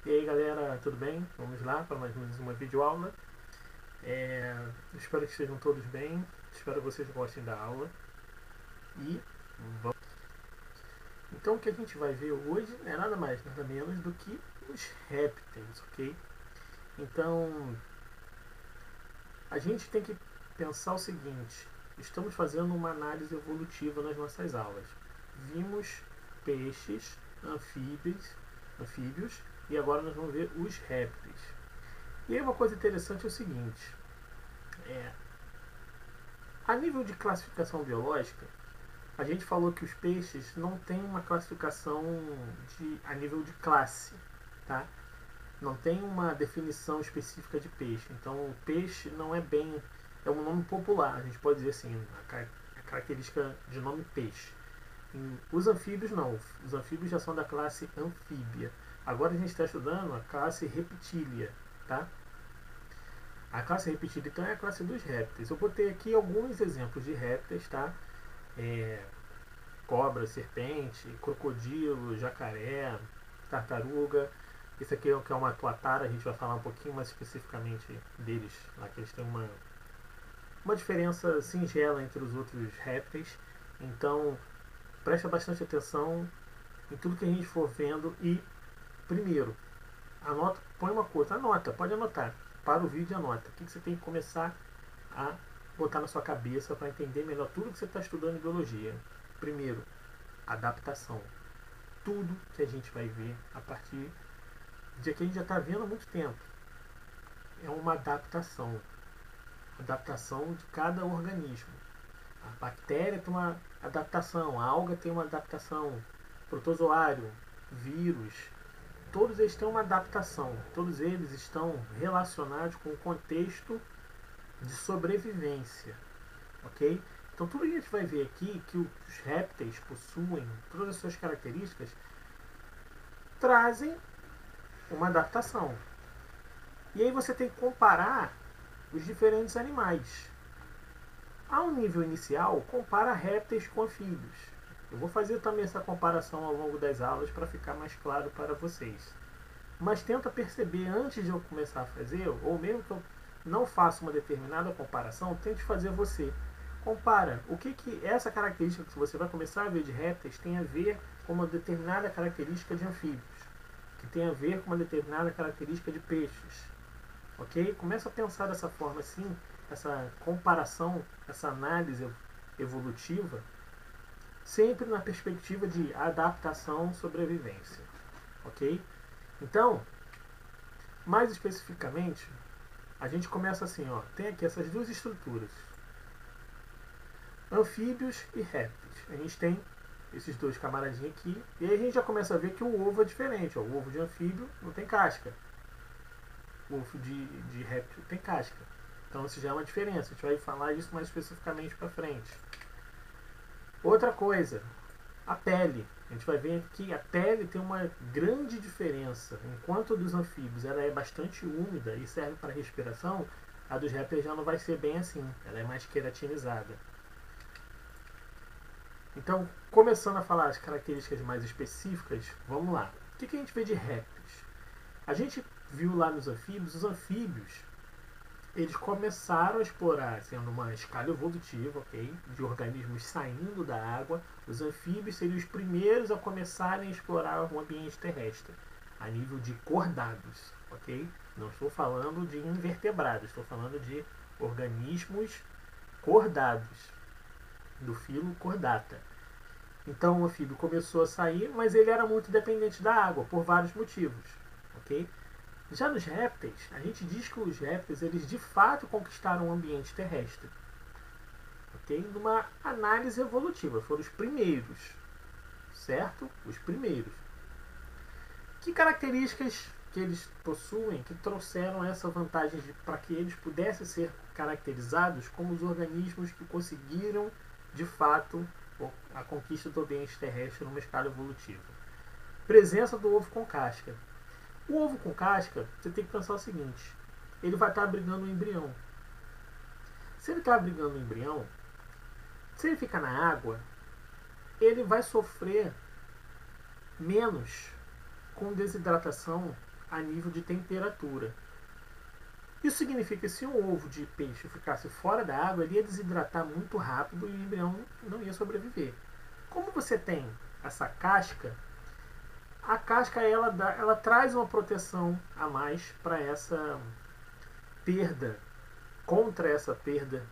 E aí galera, tudo bem? Vamos lá para mais uma videoaula. Espero que estejam todos bem, espero que vocês gostem da aula. E vamos. Então o que a gente vai ver hoje é nada mais, nada menos do que os répteis, ok? Então a gente tem que pensar o seguinte: estamos fazendo uma análise evolutiva nas nossas aulas. Vimos peixes, anfíbios e agora nós vamos ver os répteis. E aí uma coisa interessante é o seguinte: é, a nível de classificação biológica, a gente falou que os peixes não têm uma classificação a nível de classe, tá? Não tem uma definição específica de peixe. Então, o peixe não é bem... É um nome popular, a gente pode dizer assim, a característica de nome peixe. Os anfíbios não. Os anfíbios já são da classe anfíbia. Agora a gente está estudando a classe reptília, tá? A classe reptília, então, é a classe dos répteis. Eu botei aqui alguns exemplos de répteis, tá? Cobra, serpente, crocodilo, jacaré, tartaruga. Esse aqui que é uma tuatara, a gente vai falar um pouquinho mais especificamente deles, lá que eles têm uma diferença singela entre os outros répteis. Então, presta bastante atenção em tudo que a gente for vendo e, primeiro, anota, põe uma coisa, anota, pode anotar, para o vídeo anota. O que você tem que começar a botar na sua cabeça para entender melhor tudo que você está estudando em biologia. Primeiro, adaptação. Tudo que a gente vai ver a partir de que a gente já está vendo há muito tempo é uma adaptação. Adaptação de cada organismo. A bactéria tem uma adaptação, a alga tem uma adaptação, protozoário, vírus, todos eles têm uma adaptação. Todos eles estão relacionados com o contexto de sobrevivência, ok? Então tudo que a gente vai ver aqui, que os répteis possuem, todas as suas características, trazem uma adaptação. E aí você tem que comparar os diferentes animais. A um nível inicial, compara répteis com anfíbios. Eu vou fazer também essa comparação ao longo das aulas para ficar mais claro para vocês. Mas tenta perceber antes de eu começar a fazer, ou mesmo que eu não faça uma determinada comparação, tente fazer você. Compara o que essa característica que você vai começar a ver de répteis tem a ver com uma determinada característica de anfíbios, que tem a ver com uma determinada característica de peixes. Ok? Começa a pensar dessa forma assim, essa comparação, essa análise evolutiva, sempre na perspectiva de adaptação e sobrevivência. Ok? Então, mais especificamente, a gente começa assim, ó, tem aqui essas duas estruturas, anfíbios e répteis. A gente tem esses dois camaradinhos aqui, e aí a gente já começa a ver que o ovo é diferente. Ó, o ovo de anfíbio não tem casca, o ovo de réptil tem casca. Então isso já é uma diferença, a gente vai falar isso mais especificamente para frente. Outra coisa, a pele. A gente vai ver que a pele tem uma grande diferença. Enquanto a dos anfíbios ela é bastante úmida e serve para respiração, a dos répteis já não vai ser bem assim. Ela é mais queratinizada. Então, começando a falar as características mais específicas, vamos lá. O que a gente vê de répteis? A gente viu lá nos anfíbios, os anfíbios eles começaram a explorar, sendo uma escala evolutiva, ok? De organismos saindo da água. Os anfíbios seriam os primeiros a começarem a explorar o ambiente terrestre, a nível de cordados, ok? Não estou falando de invertebrados, estou falando de organismos cordados, do filo Chordata. Então o anfíbio começou a sair, mas ele era muito dependente da água, por vários motivos, ok? Já nos répteis, a gente diz que os répteis eles de fato conquistaram o ambiente terrestre, ok? Numa análise evolutiva, foram os primeiros, certo? Os primeiros. Que características que eles possuem que trouxeram essa vantagem para que eles pudessem ser caracterizados como os organismos que conseguiram de fato a conquista do ambiente terrestre numa escala evolutiva? Presença do ovo com casca. O ovo com casca, você tem que pensar o seguinte: ele vai estar abrigando um embrião. Se ele está abrigando um embrião, se ele ficar na água, ele vai sofrer menos com desidratação a nível de temperatura. Isso significa que se um ovo de peixe ficasse fora da água, ele ia desidratar muito rápido e o embrião não ia sobreviver. Como você tem essa casca, a casca ela traz uma proteção a mais para essa perda, contra essa perda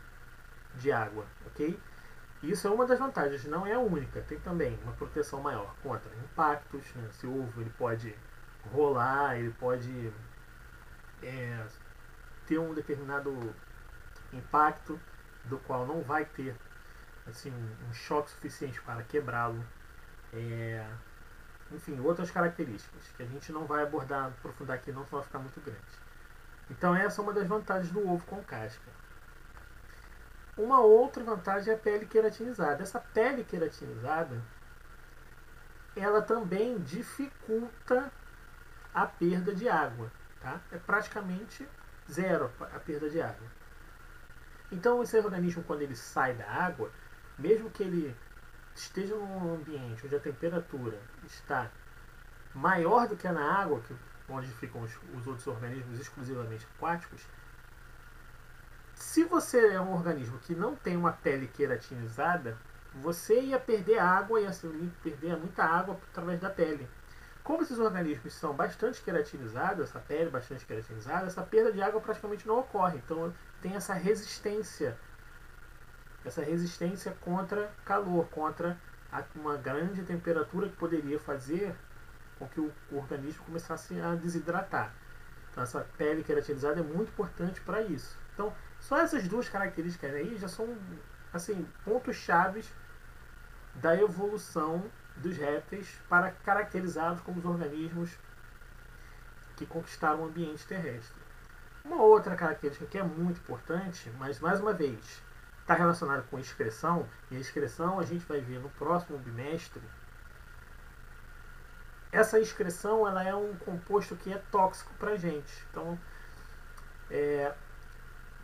de água, ok? Isso é uma das vantagens, não é a única. Tem também uma proteção maior contra impactos, né? Esse ovo ele pode rolar, ele pode ter um determinado impacto do qual não vai ter assim, um choque suficiente para quebrá-lo. Enfim, outras características que a gente não vai abordar, aprofundar aqui não, senão vai ficar muito grande. Então essa é uma das vantagens do ovo com casca. Uma outra vantagem é a pele queratinizada. Essa pele queratinizada, ela também dificulta a perda de água. Tá? É praticamente zero a perda de água. Então esse organismo, quando ele sai da água, mesmo que ele esteja num ambiente onde a temperatura está maior do que na água, onde ficam os outros organismos exclusivamente aquáticos, se você é um organismo que não tem uma pele queratinizada, você ia perder água, ia perder muita água através da pele. Como esses organismos são bastante queratinizados, essa pele bastante queratinizada, essa perda de água praticamente não ocorre. Então tem essa resistência contra calor, contra uma grande temperatura que poderia fazer com que o organismo começasse a desidratar. Então essa pele queratinizada é muito importante para isso. Então só essas duas características aí já são assim, pontos chaves da evolução dos répteis para caracterizados como os organismos que conquistaram o ambiente terrestre. Uma outra característica que é muito importante, mas mais uma vez está relacionada com excreção, e a excreção a gente vai ver no próximo bimestre. Essa excreção ela é um composto que é tóxico para a gente. Então,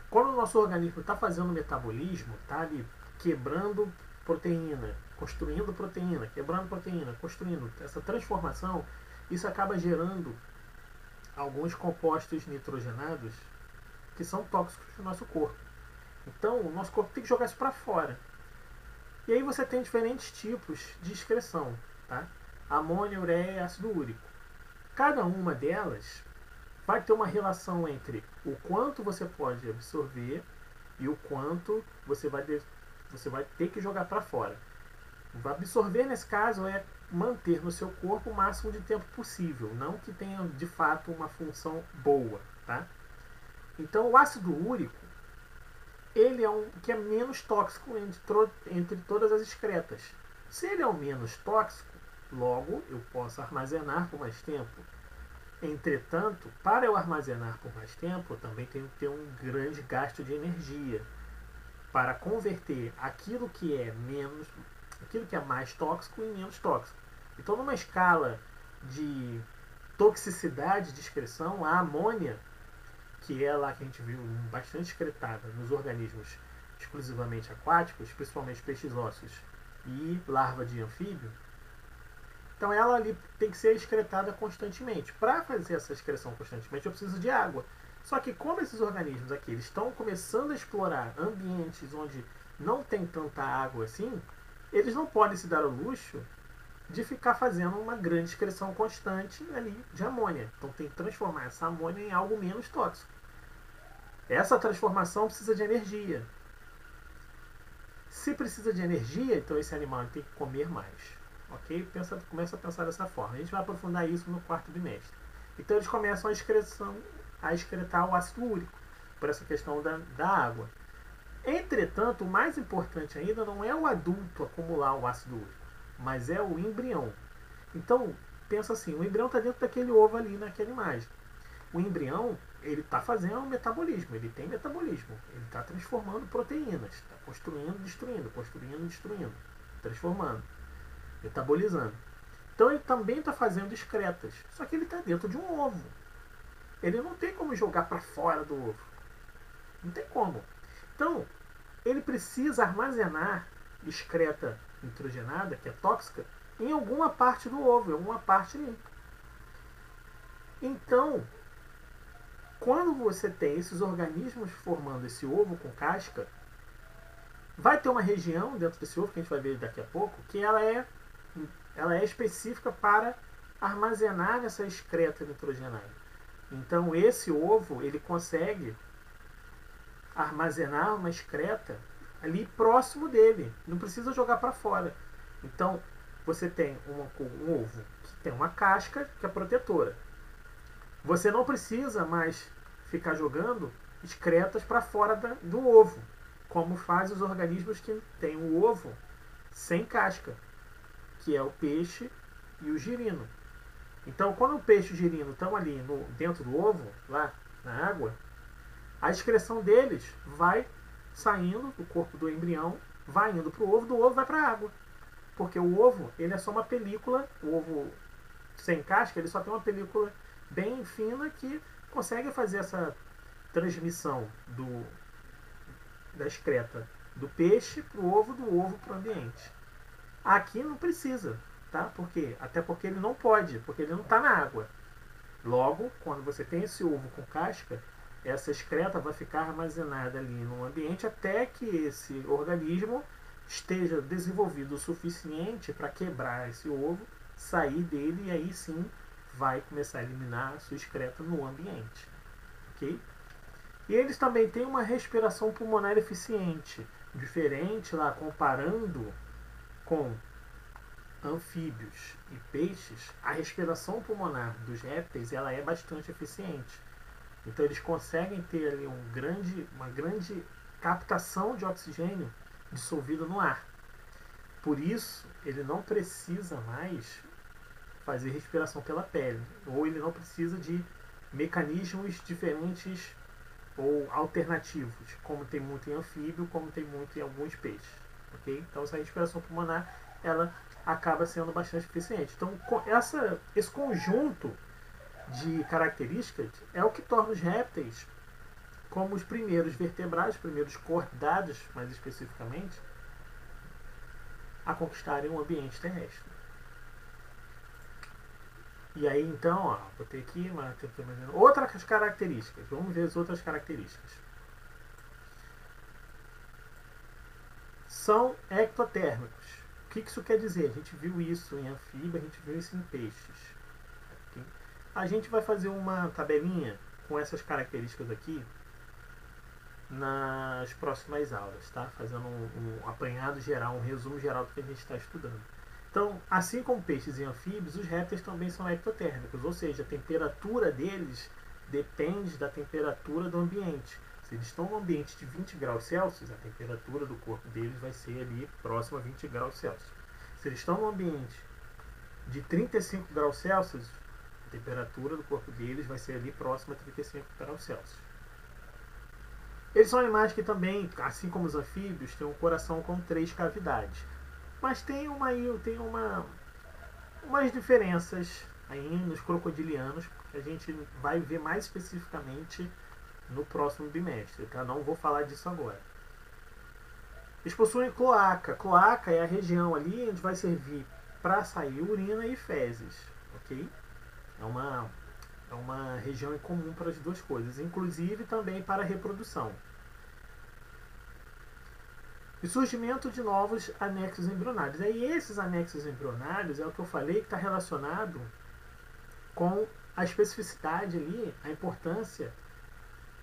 quando o nosso organismo está fazendo metabolismo, está ali quebrando proteína, construindo proteína, quebrando proteína, construindo essa transformação, isso acaba gerando alguns compostos nitrogenados que são tóxicos para o nosso corpo. Então, o nosso corpo tem que jogar isso para fora. E aí você tem diferentes tipos de excreção, tá? Amônia, ureia e ácido úrico. Cada uma delas vai ter uma relação entre o quanto você pode absorver e o quanto você vai ter que jogar para fora. Absorver, nesse caso, é manter no seu corpo o máximo de tempo possível, não que tenha de fato uma função boa, tá? Então, o ácido úrico, ele é um que é menos tóxico entre todas as excretas. Se ele é o menos tóxico, logo eu posso armazenar por mais tempo. Entretanto, para eu armazenar por mais tempo, eu também tenho que ter um grande gasto de energia para converter aquilo que é mais tóxico em menos tóxico. Então, numa escala de toxicidade de excreção, a amônia, que é lá que a gente viu bastante excretada nos organismos exclusivamente aquáticos, principalmente peixes ósseos e larva de anfíbio, então ela ali tem que ser excretada constantemente. Para fazer essa excreção constantemente, eu preciso de água. Só que como esses organismos aqui eles estão começando a explorar ambientes onde não tem tanta água assim, eles não podem se dar ao luxo de ficar fazendo uma grande excreção constante ali de amônia. Então tem que transformar essa amônia em algo menos tóxico. Essa transformação precisa de energia. Se precisa de energia, então esse animal tem que comer mais. Ok? Começa a pensar dessa forma. A gente vai aprofundar isso no quarto bimestre. Então eles começam a excretar o ácido úrico, por essa questão da água. Entretanto, o mais importante ainda não é o adulto acumular o ácido úrico, mas é o embrião. Então, pensa assim, o embrião está dentro daquele ovo ali, naquela imagem. O embrião, ele está fazendo um metabolismo, ele tem metabolismo, ele está transformando proteínas, está construindo, destruindo, transformando, metabolizando. Então ele também está fazendo excretas, só que ele está dentro de um ovo. Ele não tem como jogar para fora do ovo. Não tem como. Então, ele precisa armazenar excreta nitrogenada, que é tóxica, em alguma parte do ovo, em alguma parte ali. Então, quando você tem esses organismos formando esse ovo com casca, vai ter uma região dentro desse ovo, que a gente vai ver daqui a pouco, que ela é específica para armazenar essa excreta nitrogenada. Então esse ovo, ele consegue armazenar uma excreta ali próximo dele, não precisa jogar para fora. Então você tem um ovo que tem uma casca que é protetora. Você não precisa mais ficar jogando excretas para fora do ovo, como faz os organismos que têm o ovo sem casca, que é o peixe e o girino. Então, quando o peixe e o girino estão ali dentro do ovo, lá na água, a excreção deles vai saindo do corpo do embrião, vai indo para o ovo, do ovo vai para a água. Porque o ovo, ele é só uma película, o ovo sem casca, ele só tem uma película bem fina que consegue fazer essa transmissão da excreta do peixe para o ovo, do ovo para o ambiente. Aqui não precisa, tá? Por quê? Até porque ele não pode, porque ele não está na água. Logo, quando você tem esse ovo com casca, essa excreta vai ficar armazenada ali no ambiente até que esse organismo esteja desenvolvido o suficiente para quebrar esse ovo, sair dele e aí sim vai começar a eliminar a sua excreta no ambiente. Ok? E eles também têm uma respiração pulmonar eficiente, diferente lá comparando com anfíbios e peixes. A respiração pulmonar dos répteis ela é bastante eficiente. Então eles conseguem ter ali uma grande captação de oxigênio dissolvido no ar. Por isso, ele não precisa mais fazer respiração pela pele, ou ele não precisa de mecanismos diferentes ou alternativos, como tem muito em anfíbio, como tem muito em alguns peixes. Okay? Então essa respiração pulmonar ela acaba sendo bastante eficiente. Então esse conjunto de características é o que torna os répteis como os primeiros vertebrados, os primeiros cordados, mais especificamente, a conquistarem o ambiente terrestre. E aí então, ó, botei aqui outras características. Vamos ver as outras características. São ectotérmicos. O que isso quer dizer? A gente viu isso em anfíbio, a gente viu isso em peixes. Okay? A gente vai fazer uma tabelinha com essas características aqui nas próximas aulas, tá? Fazendo um apanhado geral, um resumo geral do que a gente está estudando. Então, assim como peixes e anfíbios, os répteis também são ectotérmicos, ou seja, a temperatura deles depende da temperatura do ambiente. Se eles estão no ambiente de 20 graus Celsius, a temperatura do corpo deles vai ser ali próxima a 20 graus Celsius. Se eles estão no ambiente de 35 graus Celsius, a temperatura do corpo deles vai ser ali próxima a 35 graus Celsius. Eles são animais que também, assim como os anfíbios, têm um coração com 3 cavidades. Mas tem umas diferenças aí nos crocodilianos, que a gente vai ver mais especificamente no próximo bimestre, tá? Não vou falar disso agora. Eles possuem cloaca. Cloaca é a região ali onde vai servir para sair urina e fezes, ok? É uma região em comum para as duas coisas, inclusive também para a reprodução. E surgimento de novos anexos embrionários. E esses anexos embrionários é o que eu falei que está relacionado com a especificidade ali, a importância,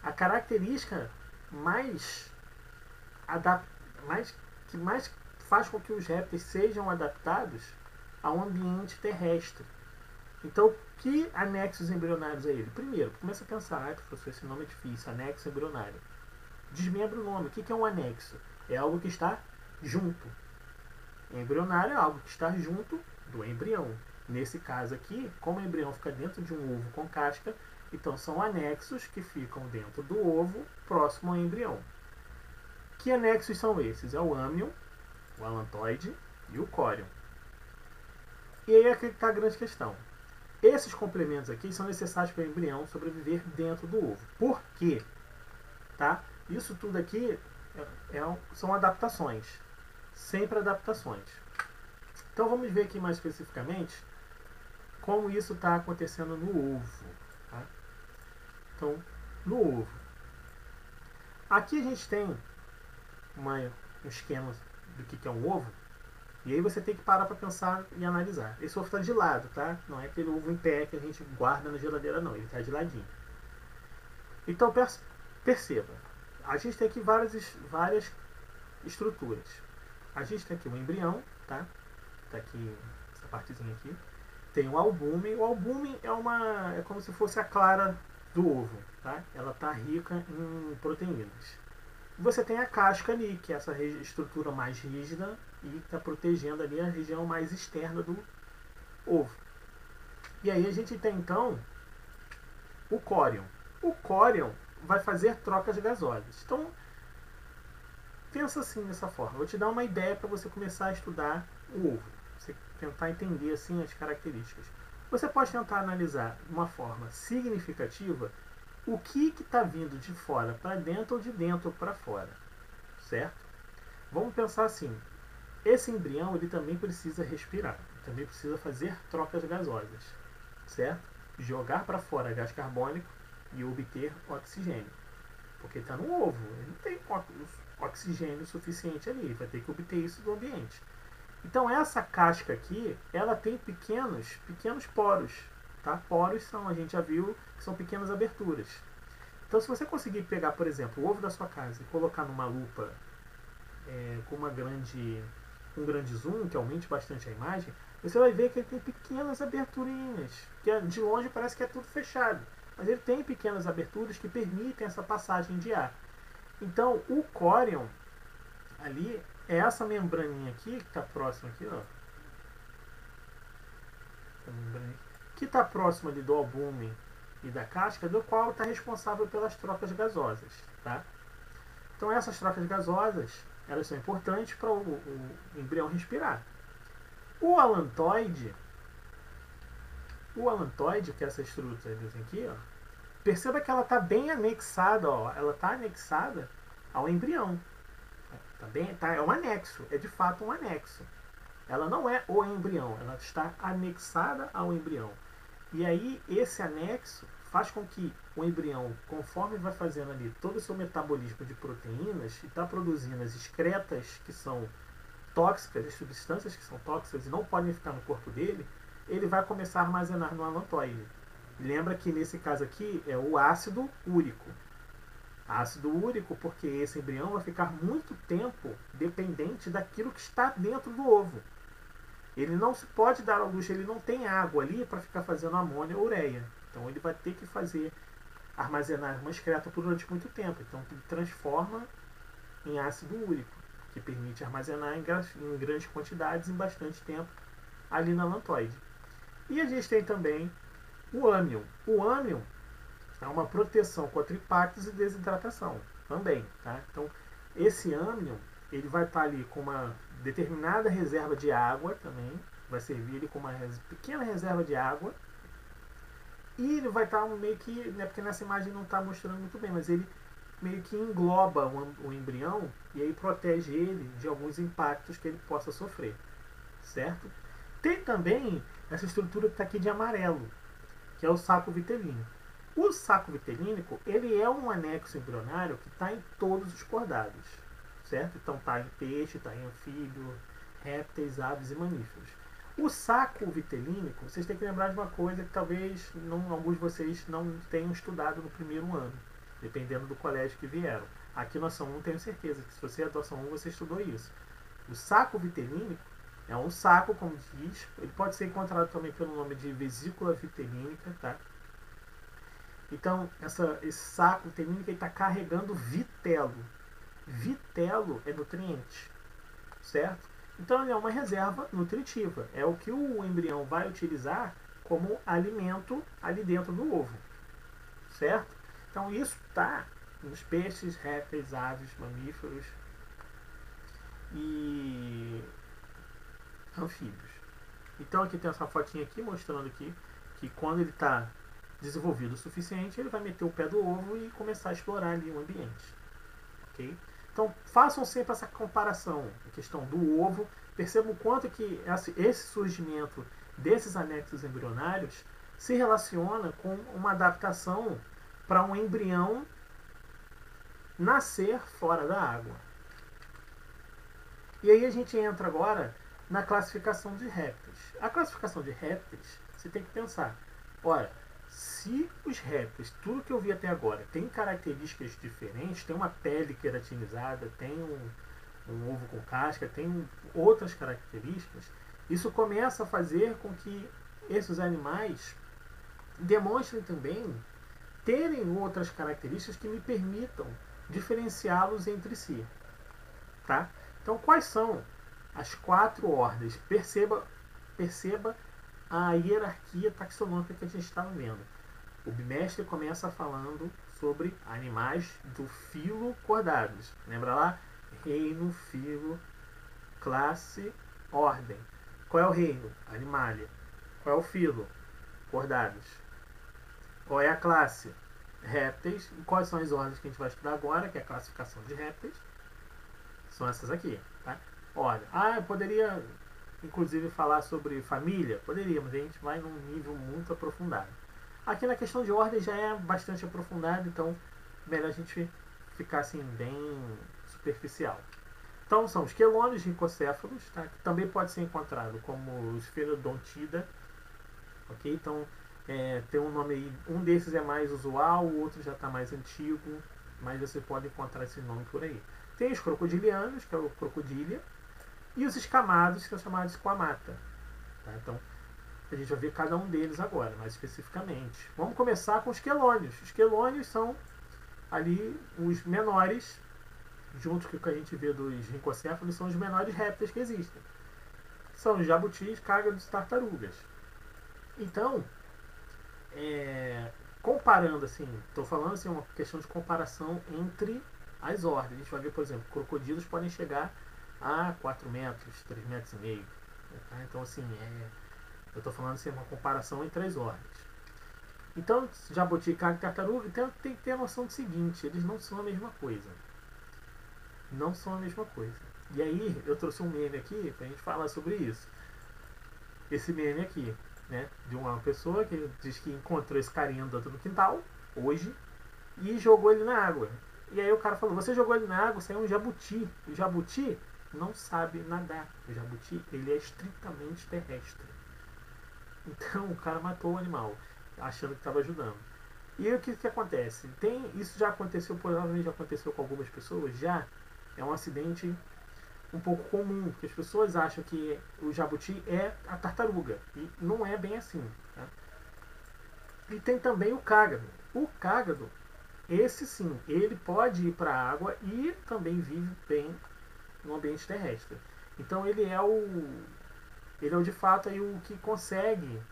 a característica que mais faz com que os répteis sejam adaptados ao ambiente terrestre. Então, que anexos embrionários é ele? Primeiro, começa a pensar, professor, esse nome é difícil, anexo embrionário. Desmembra o nome. O que é um anexo? É algo que está junto. Embrionário é algo que está junto do embrião. Nesse caso aqui, como o embrião fica dentro de um ovo com casca, então são anexos que ficam dentro do ovo, próximo ao embrião. Que anexos são esses? É o âmion, o alantoide e o córion. E aí é que está a grande questão. Esses complementos aqui são necessários para o embrião sobreviver dentro do ovo. Por quê? Tá? Isso tudo aqui são adaptações. Sempre adaptações. Então vamos ver aqui mais especificamente como isso está acontecendo no ovo. Tá? Então, no ovo. Aqui a gente tem um esquema do que é um ovo. E aí você tem que parar para pensar e analisar. Esse ovo está de lado, tá? Não é aquele ovo em pé que a gente guarda na geladeira, não. Ele está de ladinho. Então perceba, a gente tem aqui várias estruturas. A gente tem aqui o embrião, tá? Tá aqui essa partezinha aqui. Tem o albúmen. O albúmen é como se fosse a clara do ovo, tá? Ela tá rica em proteínas. Você tem a casca ali, que é essa estrutura mais rígida e está protegendo ali a região mais externa do ovo. E aí a gente tem então o córion. O córion vai fazer trocas gasosas. Então, pensa assim dessa forma. Vou te dar uma ideia para você começar a estudar o ovo. Você tentar entender assim as características. Você pode tentar analisar de uma forma significativa o que está vindo de fora para dentro ou de dentro para fora, certo? Vamos pensar assim, esse embrião ele também precisa respirar, também precisa fazer trocas gasosas, certo? Jogar para fora gás carbônico e obter oxigênio, porque está no ovo, ele não tem oxigênio suficiente ali, vai ter que obter isso do ambiente. Então essa casca aqui, ela tem pequenos poros, tá? Poros são, a gente já viu, que são pequenas aberturas. Então se você conseguir pegar, por exemplo, o ovo da sua casa e colocar numa lupa com um grande zoom, que aumente bastante a imagem, você vai ver que ele tem pequenas aberturinhas, que de longe parece que é tudo fechado, mas ele tem pequenas aberturas que permitem essa passagem de ar. Então o córion ali é essa membraninha aqui, que está próxima aqui, ó, que está próximo ali do albúmen e da casca, do qual está responsável pelas trocas gasosas, tá? Então essas trocas gasosas, elas são importantes para o embrião respirar. O alantoide, que é essa estrutura aqui, ó, perceba que ela está bem anexada, ó, ela está anexada ao embrião. É um anexo, é de fato um anexo. Ela não é o embrião, ela está anexada ao embrião. E aí esse anexo faz com que o embrião, conforme vai fazendo ali todo o seu metabolismo de proteínas e está produzindo as excretas que são tóxicas, as substâncias que são tóxicas e não podem ficar no corpo dele, ele vai começar a armazenar no alantoide. Lembra que nesse caso aqui é o ácido úrico. Ácido úrico porque esse embrião vai ficar muito tempo dependente daquilo que está dentro do ovo. Ele não se pode dar ao luxo, ele não tem água ali para ficar fazendo amônia ou ureia. Então ele vai ter que armazenar uma excreta durante muito tempo. Então ele transforma em ácido úrico, que permite armazenar em grandes quantidades em bastante tempo ali na alantoide. E a gente tem também o âmion. O âmion é uma proteção contra impactos e desidratação também, tá? Então esse âmion ele vai estar ali com uma determinada reserva de água também, vai servir ele como uma pequena reserva de água, e ele vai estar meio que, né, porque nessa imagem não está mostrando muito bem, mas ele meio que engloba o embrião e aí protege ele de alguns impactos que ele possa sofrer, certo? Tem também essa estrutura que está aqui de amarelo, que é o saco vitelínico. O saco vitelínico, ele é um anexo embrionário que está em todos os chordados, certo? Então está em peixe, está em anfíbio, répteis, aves e mamíferos. O saco vitelínico, vocês têm que lembrar de uma coisa que talvez alguns de vocês não tenham estudado no primeiro ano, dependendo do colégio que vieram. Aqui na ação 1 tenho certeza que se você é da ação 1 você estudou isso. O saco vitelínico é um saco, como diz, ele pode ser encontrado também pelo nome de vesícula vitelínica, tá? Então, esse saco vitelínico está carregando vitelo. Vitelo é nutriente, certo? Então, ele é uma reserva nutritiva. É o que o embrião vai utilizar como alimento ali dentro do ovo, certo? Então, isso está nos peixes, répteis, aves, mamíferos e anfíbios. Então, aqui tem essa fotinha aqui mostrando aqui que quando ele está desenvolvido o suficiente, ele vai meter o pé do ovo e começar a explorar ali o ambiente. Ok? Então, façam sempre essa comparação, a questão do ovo. Percebam o quanto que esse surgimento desses anexos embrionários se relaciona com uma adaptação para um embrião nascer fora da água. E aí a gente entra agora na classificação de répteis. A classificação de répteis, você tem que pensar, olha, se os répteis, tudo que eu vi até agora, tem características diferentes, tem uma pele queratinizada, tem um ovo com casca, tem outras características, isso começa a fazer com que esses animais demonstrem também terem outras características que me permitam diferenciá-los entre si. Tá? Então, quais são as 4 ordens? Perceba a hierarquia taxonômica que a gente está vendo. O bimestre começa falando sobre animais do filo Chordados. Lembra lá? Reino, filo, classe, ordem. Qual é o reino? Animalia. Qual é o filo? Chordados. Qual é a classe? Répteis. E quais são as ordens que a gente vai estudar agora, que é a classificação de répteis? São essas aqui. Tá? Ordem. Eu poderia, inclusive, falar sobre família? Poderia, mas a gente vai num nível muito aprofundado. Aqui na questão de ordem já é bastante aprofundado, então melhor a gente ficar assim bem superficial. Então são os quelônios rincocéfalos, tá? Que também pode ser encontrado como esferodontida. Ok? Então tem um nome aí, um desses é mais usual, o outro já está mais antigo, mas você pode encontrar esse nome por aí. Tem os crocodilianos, que é o crocodília, e os escamados, que são chamados de squamata. Tá? Então a gente vai ver cada um deles agora, mais especificamente. Vamos começar com os quelônios. Os quelônios são ali os menores, junto com o que a gente vê dos rincocéfalos, são os menores répteis que existem. São os jabutis, cágados e tartarugas. Então, comparando assim, estou falando assim, uma questão de comparação entre as ordens. A gente vai ver, por exemplo, crocodilos podem chegar a 4 metros, 3 metros e meio. Tá? Então, assim, eu estou falando assim, uma comparação entre as ordens. Então, jabuti, cágado e tartaruga, tem que ter a noção do seguinte, eles não são a mesma coisa. Não são a mesma coisa. E aí, eu trouxe um meme aqui para a gente falar sobre isso. Esse meme aqui, né, de uma pessoa que diz que encontrou esse carinha andando no quintal, hoje, e jogou ele na água. E aí o cara falou, você jogou ele na água, saiu um jabuti. O jabuti não sabe nadar. O jabuti, ele é estritamente terrestre. Então o cara matou o animal, achando que estava ajudando. E aí, o que acontece? Isso já aconteceu, provavelmente já aconteceu com algumas pessoas, já é um acidente um pouco comum, porque as pessoas acham que o jabuti é a tartaruga, e não é bem assim. Tá? E tem também o cágado. O cágado, esse sim, ele pode ir para a água e também vive bem no ambiente terrestre. Então ele é de fato aí o que consegue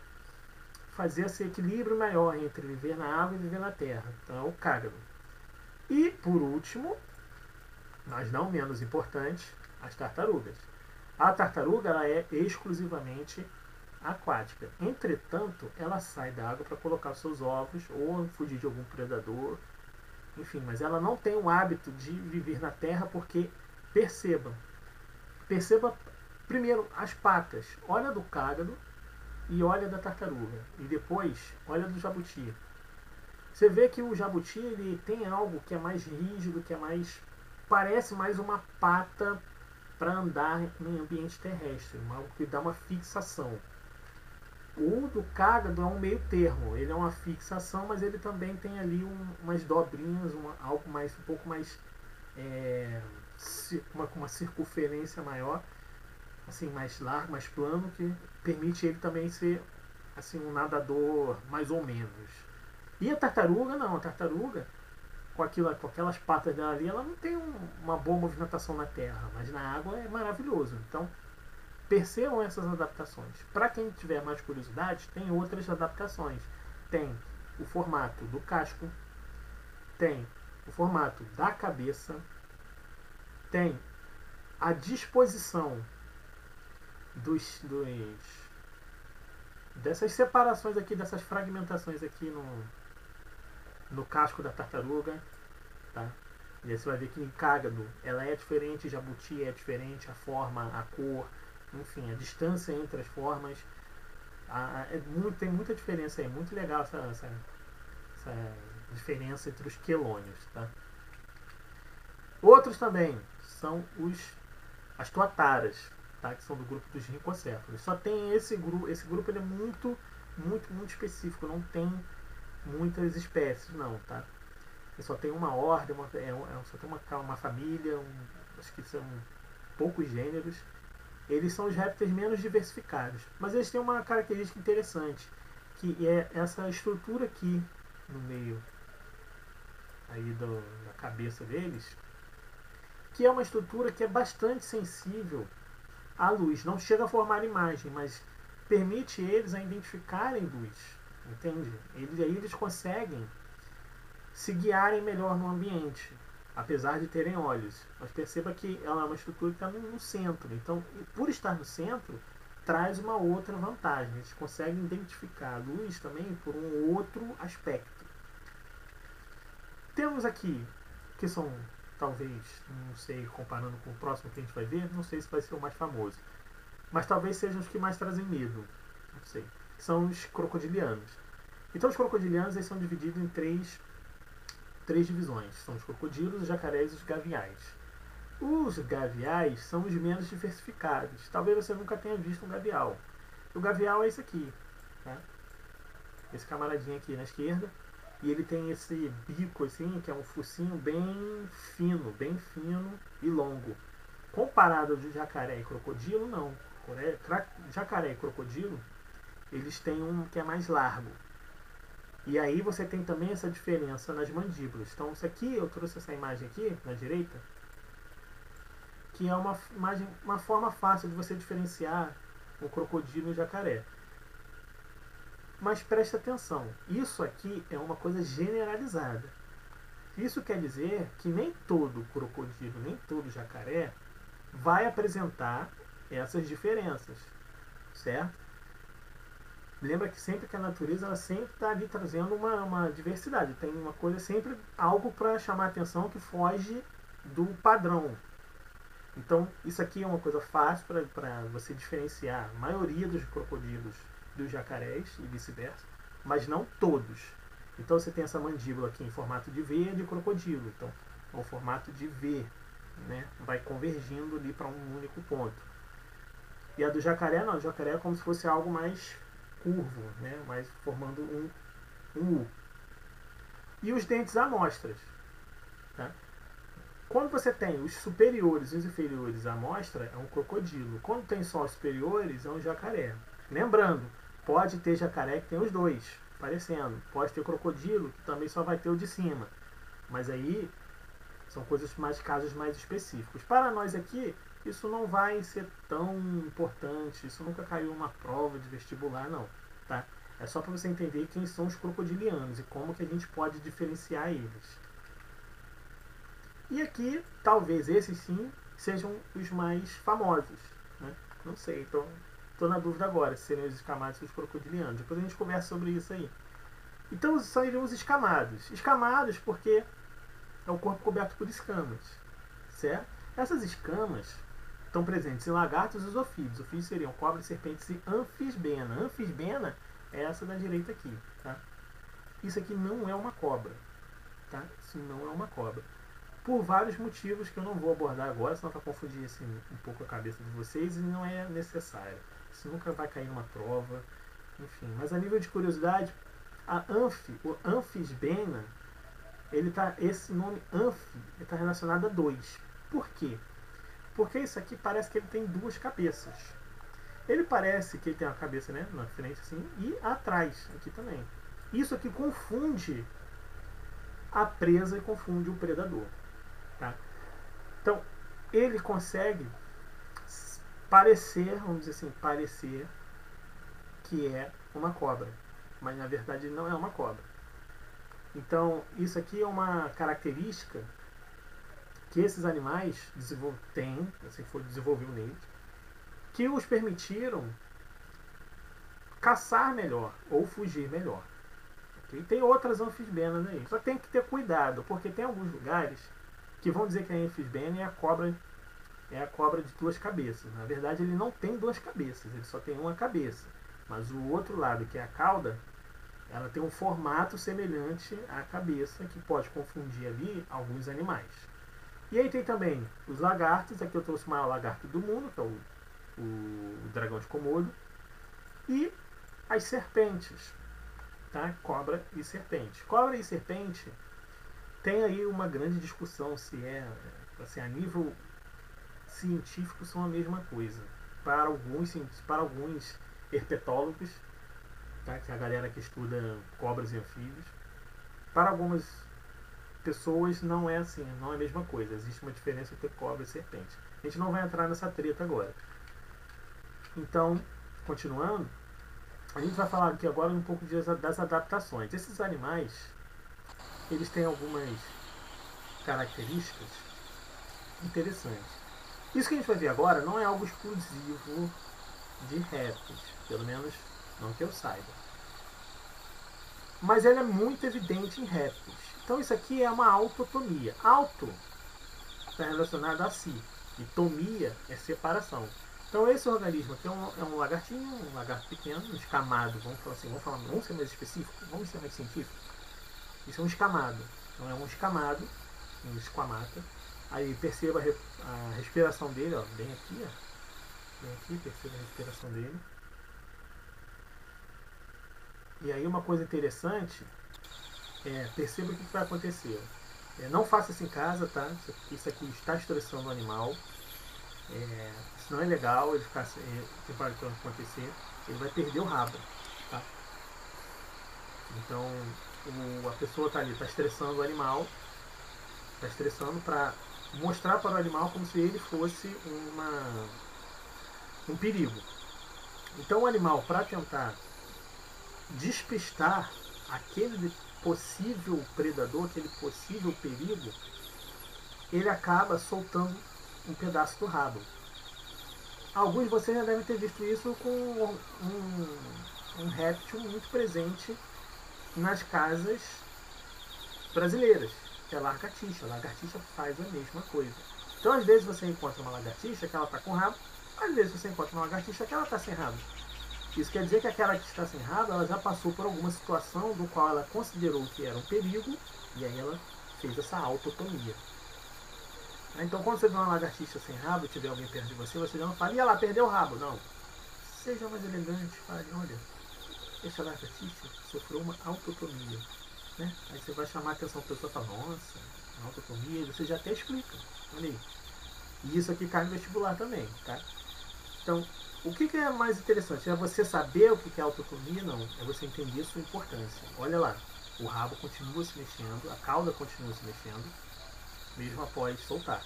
fazer esse equilíbrio maior entre viver na água e viver na terra. Então é o cágado. E por último, mas não menos importante, as tartarugas. A tartaruga ela é exclusivamente aquática. Entretanto, ela sai da água para colocar seus ovos ou fugir de algum predador. Enfim, mas ela não tem o hábito de viver na terra porque, perceba primeiro as patas. Olha do cágado e olha da tartaruga. E depois, olha do jabuti. Você vê que o jabuti ele tem algo que é mais rígido, que é mais... parece mais uma pata para andar em ambiente terrestre, algo que dá uma fixação. O do cágado é um meio termo, ele é uma fixação, mas ele também tem ali umas dobrinhas, algo mais, um pouco mais, uma circunferência maior, assim, mais largo, mais plano, que permite ele também ser assim, um nadador mais ou menos. E a tartaruga não, a tartaruga com aquelas patas dela ali, ela não tem uma boa movimentação na terra, mas na água é maravilhoso. Então, percebam essas adaptações. Para quem tiver mais curiosidade, tem outras adaptações. Tem o formato do casco, tem o formato da cabeça, tem a disposição dessas separações aqui, dessas fragmentações aqui no casco da tartaruga, tá? E aí você vai ver que em cágado ela é diferente, jabuti é diferente, a forma, a cor, enfim, a distância entre as formas. Tem muita diferença aí, muito legal essa diferença entre os quelônios. Tá? Outros também são as tuataras, tá? Que são do grupo dos rincocéfalos. Só tem esse grupo ele é muito específico, não tem muitas espécies não, tá? Ele só tem uma ordem, só tem uma família, acho que são poucos gêneros. Eles são os répteis menos diversificados, mas eles têm uma característica interessante, que é essa estrutura aqui no meio aí da cabeça deles, que é uma estrutura que é bastante sensível à luz. Não chega a formar imagem, mas permite eles a identificarem luz, entende? Aí eles conseguem se guiarem melhor no ambiente, apesar de terem olhos. Mas perceba que ela é uma estrutura que está no centro. Então, por estar no centro, traz uma outra vantagem. Eles conseguem identificar a luz também por um outro aspecto. Temos aqui, que são, talvez, não sei, comparando com o próximo que a gente vai ver, não sei se vai ser o mais famoso. Mas talvez sejam os que mais trazem medo. Não sei. São os crocodilianos. Então, os crocodilianos eles são divididos em três divisões. São os crocodilos, os jacarés e os gaviais. Os gaviais são os menos diversificados. Talvez você nunca tenha visto um gavial. O gavial é esse aqui. Tá? Esse camaradinho aqui na esquerda. E ele tem esse bico assim, que é um focinho bem fino e longo. Comparado ao de jacaré e crocodilo, não. Jacaré e crocodilo, eles têm um que é mais largo. E aí você tem também essa diferença nas mandíbulas. Então isso aqui, eu trouxe essa imagem aqui, na direita, que é uma forma fácil de você diferenciar o crocodilo e o jacaré. Mas preste atenção, isso aqui é uma coisa generalizada. Isso quer dizer que nem todo crocodilo, nem todo jacaré vai apresentar essas diferenças, certo? Lembra que sempre que a natureza ela sempre está ali trazendo uma diversidade, tem uma coisa sempre, algo para chamar a atenção que foge do padrão. Então isso aqui é uma coisa fácil para você diferenciar a maioria dos crocodilos dos jacarés e vice-versa, mas não todos. Então você tem essa mandíbula aqui em formato de V de crocodilo, então é um formato de V, né? Vai convergindo ali para um único ponto. E a do jacaré não, o jacaré é como se fosse algo mais curvo, né? Mas formando um U. E os dentes amostras. Tá? Quando você tem os superiores e os inferiores à amostra, é um crocodilo. Quando tem só os superiores, é um jacaré. Lembrando, pode ter jacaré que tem os dois aparecendo. Pode ter crocodilo que também só vai ter o de cima. Mas aí são casos mais específicos. Para nós aqui, isso não vai ser tão importante. Isso nunca caiu numa prova de vestibular, não. Tá? É só para você entender quem são os crocodilianos e como que a gente pode diferenciar eles. E aqui, talvez esses sim sejam os mais famosos. Né? Não sei, estou na dúvida agora se seriam os escamados ou os crocodilianos. Depois a gente conversa sobre isso aí. Então seriam os escamados. Escamados porque é o corpo coberto por escamas. Certo? Essas escamas estão presentes em lagartos e os ofídeos. Ofídeos seriam cobras, serpentes e anfisbena. Anfisbena é essa da direita aqui. Tá? Isso aqui não é uma cobra. Tá? Isso não é uma cobra. Por vários motivos que eu não vou abordar agora, senão vai confundir assim, um pouco a cabeça de vocês e não é necessário. Isso nunca vai cair numa prova, enfim. Mas a nível de curiosidade, o anfisbena, esse nome anfi está relacionado a 2. Por quê? Porque isso aqui parece que ele tem duas cabeças. Ele parece que ele tem uma cabeça, né, na frente assim e atrás aqui também. Isso aqui confunde a presa e confunde o predador. Tá? Então, ele consegue parecer, vamos dizer assim, parecer que é uma cobra, mas na verdade não é uma cobra. Então, isso aqui é uma característica que esses animais têm, assim foi desenvolvido neles, que os permitiram caçar melhor ou fugir melhor. Okay? Tem outras anfisbenas aí, só tem que ter cuidado, porque tem alguns lugares que vão dizer que a anfisbena é a cobra de duas cabeças. Na verdade, ele não tem duas cabeças, ele só tem uma cabeça. Mas o outro lado, que é a cauda, ela tem um formato semelhante à cabeça, que pode confundir ali alguns animais. E aí tem também os lagartos, aqui eu trouxe o maior lagarto do mundo, que é o dragão de Komodo, e as serpentes, tá? Cobra e serpente. Cobra e serpente tem aí uma grande discussão se assim, a nível científico são a mesma coisa. Para alguns herpetólogos, tá? Que é a galera que estuda cobras e anfíbios, para algumas pessoas não é assim, não é a mesma coisa. Existe uma diferença entre cobra e serpente. A gente não vai entrar nessa treta agora. Então, continuando, a gente vai falar aqui agora um pouco das adaptações. Esses animais, eles têm algumas características interessantes. Isso que a gente vai ver agora não é algo exclusivo de répteis, pelo menos não que eu saiba. Mas ela é muito evidente em répteis. Então isso aqui é uma autotomia. Auto está relacionado a si, e tomia é separação. Então esse organismo aqui é um lagartinho, um lagarto pequeno, um escamado, vamos ser mais específico, vamos ser mais científico. Isso é um escamado. Então é um escamado, um esquamata. Aí perceba a respiração dele, ó, bem aqui, perceba a respiração dele. E aí uma coisa interessante perceba o que vai acontecer. Não faça isso em casa, tá? Isso aqui está estressando o animal. Isso não é legal, ele ficar sem para acontecer. Ele vai perder o rabo, tá? Então a pessoa está ali, está estressando o animal, está estressando para mostrar para o animal como se ele fosse um perigo. Então o animal, para tentar despistar aquele possível predador, aquele possível perigo, ele acaba soltando um pedaço do rabo. Alguns de vocês já devem ter visto isso com um réptil muito presente nas casas brasileiras, que é a lagartixa. A lagartixa faz a mesma coisa. Então, às vezes você encontra uma lagartixa que ela está com rabo, às vezes você encontra uma lagartixa que ela está sem rabo. Isso quer dizer que aquela que está sem rabo, ela já passou por alguma situação do qual ela considerou que era um perigo, e aí ela fez essa autotomia. Então, quando você vê uma lagartixa sem rabo e tiver alguém perto de você, você já não fala, e ela perdeu o rabo. Não. Seja mais elegante, fale, olha, essa lagartixa sofreu uma autotomia. Né? Aí você vai chamar a atenção da pessoa e fala, nossa, uma autotomia, você já até explica. Olha aí. E isso aqui cai no vestibular também, tá? Então, o que é mais interessante? É você saber o que é autotomia? Não. É você entender sua importância. Olha lá, o rabo continua se mexendo, a cauda continua se mexendo, mesmo após soltar.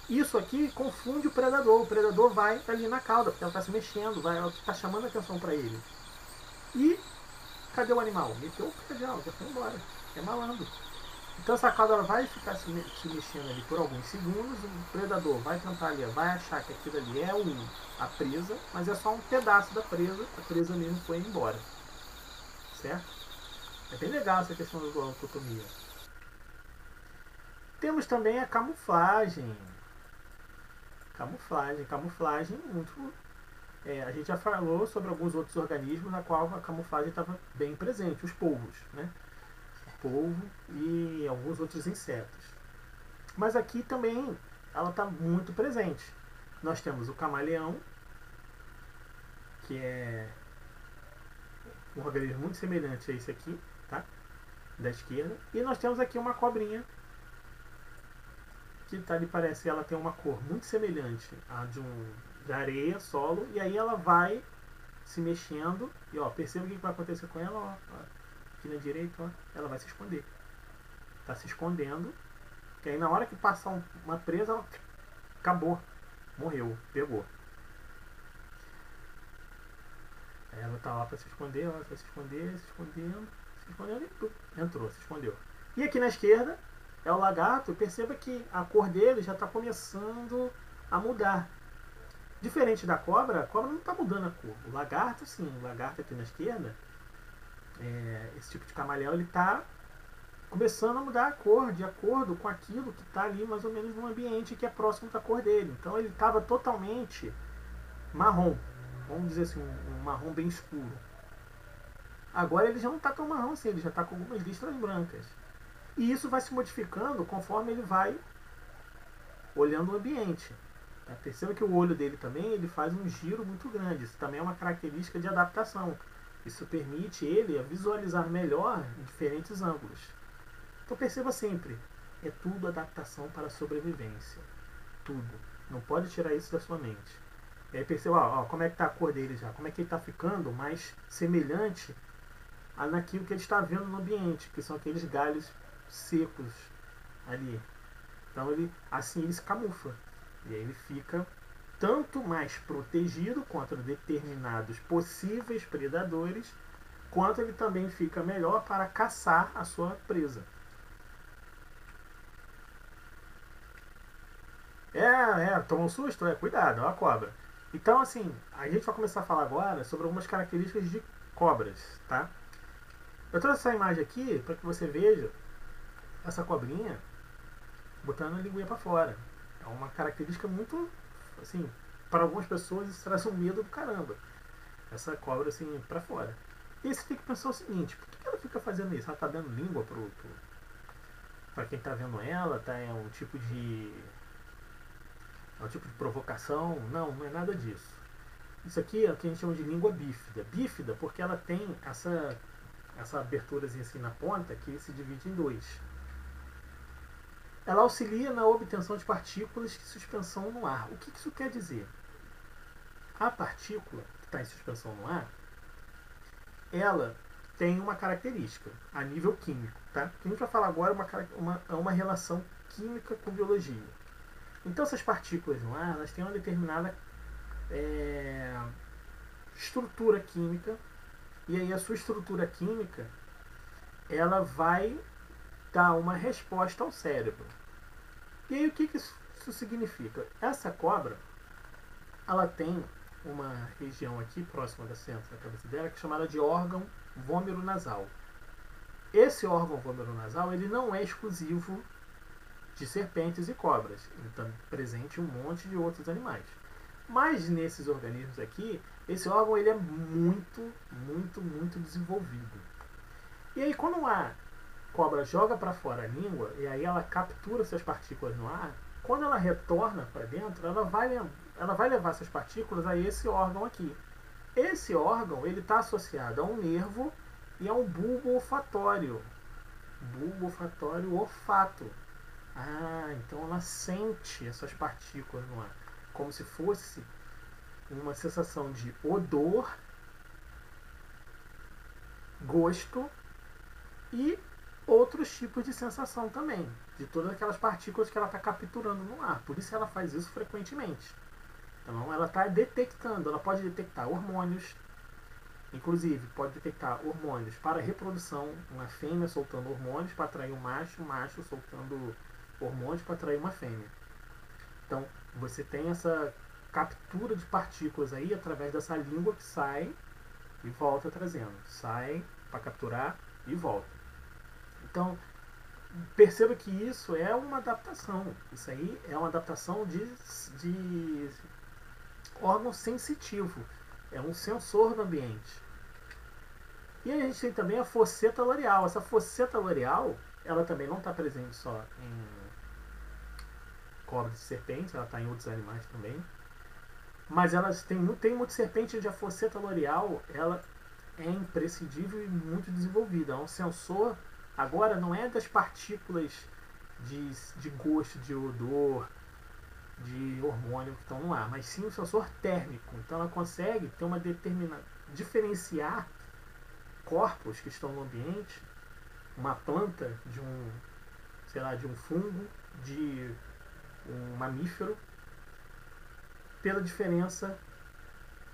Isso aqui confunde o predador. O predador vai ali na cauda, porque ela está se mexendo, ela está chamando a atenção para ele. E cadê o animal? Meteu o pé já foi embora. É malandro. Então essa cauda ela vai ficar se mexendo ali por alguns segundos, o predador vai tentar ali, vai achar que aquilo ali é a presa, mas é só um pedaço da presa, a presa mesmo foi embora. Certo? É bem legal essa questão da autotomia. Temos também a camuflagem. Camuflagem muito... a gente já falou sobre alguns outros organismos na qual a camuflagem estava bem presente, os polvos, né? Polvo e alguns outros insetos. Mas aqui também ela está muito presente. Nós temos o camaleão, que é um organismo muito semelhante a esse aqui, tá? Da esquerda. E nós temos aqui uma cobrinha, que tá ali, parece que ela tem uma cor muito semelhante à de areia, solo, e aí ela vai se mexendo, e ó, perceba o que vai acontecer com ela, ó. Aqui na direita, ó, ela vai se esconder. Está se escondendo. Que aí na hora que passar uma presa, ela acabou. Morreu. Pegou. Aí ela tá lá para se esconder, ela vai se esconder, se escondendo e entrou, se escondeu. E aqui na esquerda é o lagarto. Perceba que a cor dele já está começando a mudar. Diferente da cobra, a cobra não está mudando a cor. O lagarto, sim. O lagarto aqui na esquerda, esse tipo de camaleão, ele está começando a mudar a cor de acordo com aquilo que está ali mais ou menos no ambiente que é próximo da cor dele. Então ele estava totalmente marrom, vamos dizer assim, um marrom bem escuro. Agora ele já não está tão marrom assim, ele já está com algumas listras brancas. E isso vai se modificando conforme ele vai olhando o ambiente. Tá? Perceba que o olho dele também ele faz um giro muito grande. Isso também é uma característica de adaptação. Isso permite ele a visualizar melhor em diferentes ângulos. Então perceba sempre, é tudo adaptação para a sobrevivência. Tudo. Não pode tirar isso da sua mente. E aí perceba ó, como é que está a cor dele já, como é que ele está ficando mais semelhante naquilo que ele está vendo no ambiente, que são aqueles galhos secos ali. Então ele assim ele se camufla. E aí ele fica tanto mais protegido contra determinados possíveis predadores, quanto ele também fica melhor para caçar a sua presa. Tomou um susto? Cuidado, é uma cobra. Então, assim, a gente vai começar a falar agora sobre algumas características de cobras, tá? Eu trouxe essa imagem aqui para que você veja essa cobrinha botando a linguinha para fora. É uma característica muito, assim, para algumas pessoas isso traz um medo do caramba. Essa cobra, assim, para fora. E aí você tem que pensar o seguinte, por que ela fica fazendo isso? Ela tá dando língua para quem tá vendo ela, tá? É um tipo de provocação? Não, não é nada disso. Isso aqui é o que a gente chama de língua bífida. Bífida porque ela tem essa aberturazinha assim na ponta que se divide em dois. Ela auxilia na obtenção de partículas de suspensão no ar. O que isso quer dizer? A partícula que está em suspensão no ar, ela tem uma característica a nível químico. Tá? O que a gente vai falar agora é uma relação química com biologia. Então essas partículas no ar elas têm uma determinada estrutura química, e aí a sua estrutura química ela vai dar uma resposta ao cérebro. E aí o que isso significa? Essa cobra ela tem uma região aqui próxima da centro da cabeça dela que é chamada de órgão vômero-nasal. Esse órgão vômero-nasal ele não é exclusivo de serpentes e cobras, ele está presente em um monte de outros animais. Mas nesses organismos aqui, esse órgão ele é muito, muito, muito desenvolvido. E aí quando a cobra joga para fora a língua, e aí ela captura essas partículas no ar, quando ela retorna para dentro, ela vai levar essas partículas a esse órgão aqui. Esse órgão ele está associado a um nervo e a um bulbo olfatório. Bulbo olfatório olfato. Então ela sente essas partículas no ar, como se fosse uma sensação de odor, gosto e outros tipos de sensação também, de todas aquelas partículas que ela está capturando no ar. Por isso ela faz isso frequentemente. Então ela está detectando, ela pode detectar hormônios, inclusive pode detectar hormônios para reprodução, uma fêmea soltando hormônios para atrair um macho soltando hormônios para atrair uma fêmea. Então você tem essa captura de partículas aí através dessa língua que sai e volta trazendo. Sai para capturar e volta. Então perceba que isso é uma adaptação. Isso aí é uma adaptação de órgão sensitivo. É um sensor do ambiente. E aí a gente tem também a fosseta loreal. Essa fosseta loreal, ela também não está presente só em cobras e serpentes, ela está em outros animais também. Mas elas tem muito serpente onde a fosseta loreal ela é imprescindível e muito desenvolvida. É um sensor, agora não é das partículas de gosto, de odor, de hormônio que estão no ar, mas sim um sensor térmico. Então ela consegue ter uma diferenciar corpos que estão no ambiente, uma planta de um fungo, de um mamífero, pela diferença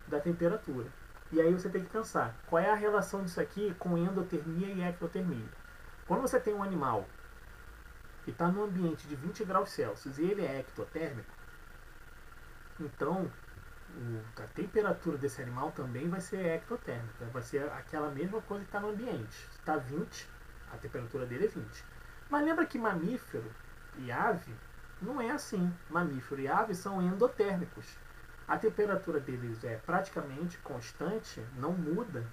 da temperatura. E aí você tem que pensar, qual é a relação disso aqui com endotermia e ectotermia? Quando você tem um animal que está num ambiente de 20 graus Celsius e ele é ectotérmico, então a temperatura desse animal também vai ser ectotérmica, vai ser aquela mesma coisa que está no ambiente. Se está 20, a temperatura dele é 20. Mas lembra que mamífero e ave não é assim. Mamífero e ave são endotérmicos. A temperatura deles é praticamente constante, não muda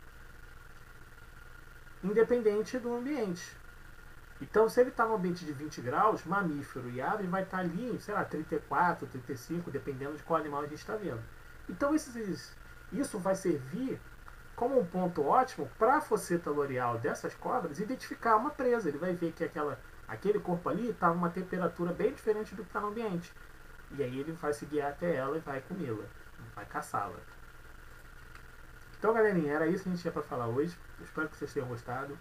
independente do ambiente. Então, se ele está no ambiente de 20 graus, mamífero e ave vai estar ali, sei lá, 34, 35, dependendo de qual animal a gente está vendo. Então, isso vai servir como um ponto ótimo para a fosseta loreal dessas cobras identificar uma presa. Ele vai ver que aquele corpo ali está numa temperatura bem diferente do que está no ambiente. E aí ele vai se guiar até ela e vai comê-la, vai caçá-la. Então, galerinha, era isso que a gente tinha para falar hoje. Eu espero que vocês tenham gostado.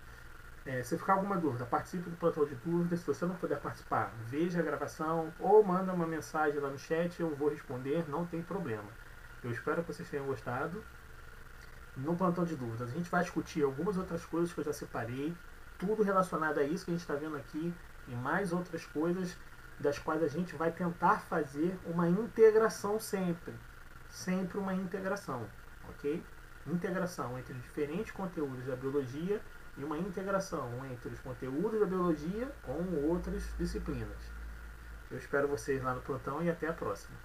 Se ficar alguma dúvida, participe do plantão de dúvidas. Se você não puder participar, veja a gravação ou manda uma mensagem lá no chat, eu vou responder, não tem problema. Eu espero que vocês tenham gostado. No plantão de dúvidas, a gente vai discutir algumas outras coisas que eu já separei, tudo relacionado a isso que a gente está vendo aqui e mais outras coisas das quais a gente vai tentar fazer uma integração sempre. Sempre uma integração, ok? Integração entre diferentes conteúdos da biologia e uma integração entre os conteúdos da biologia com outras disciplinas. Eu espero vocês lá no plantão e até a próxima.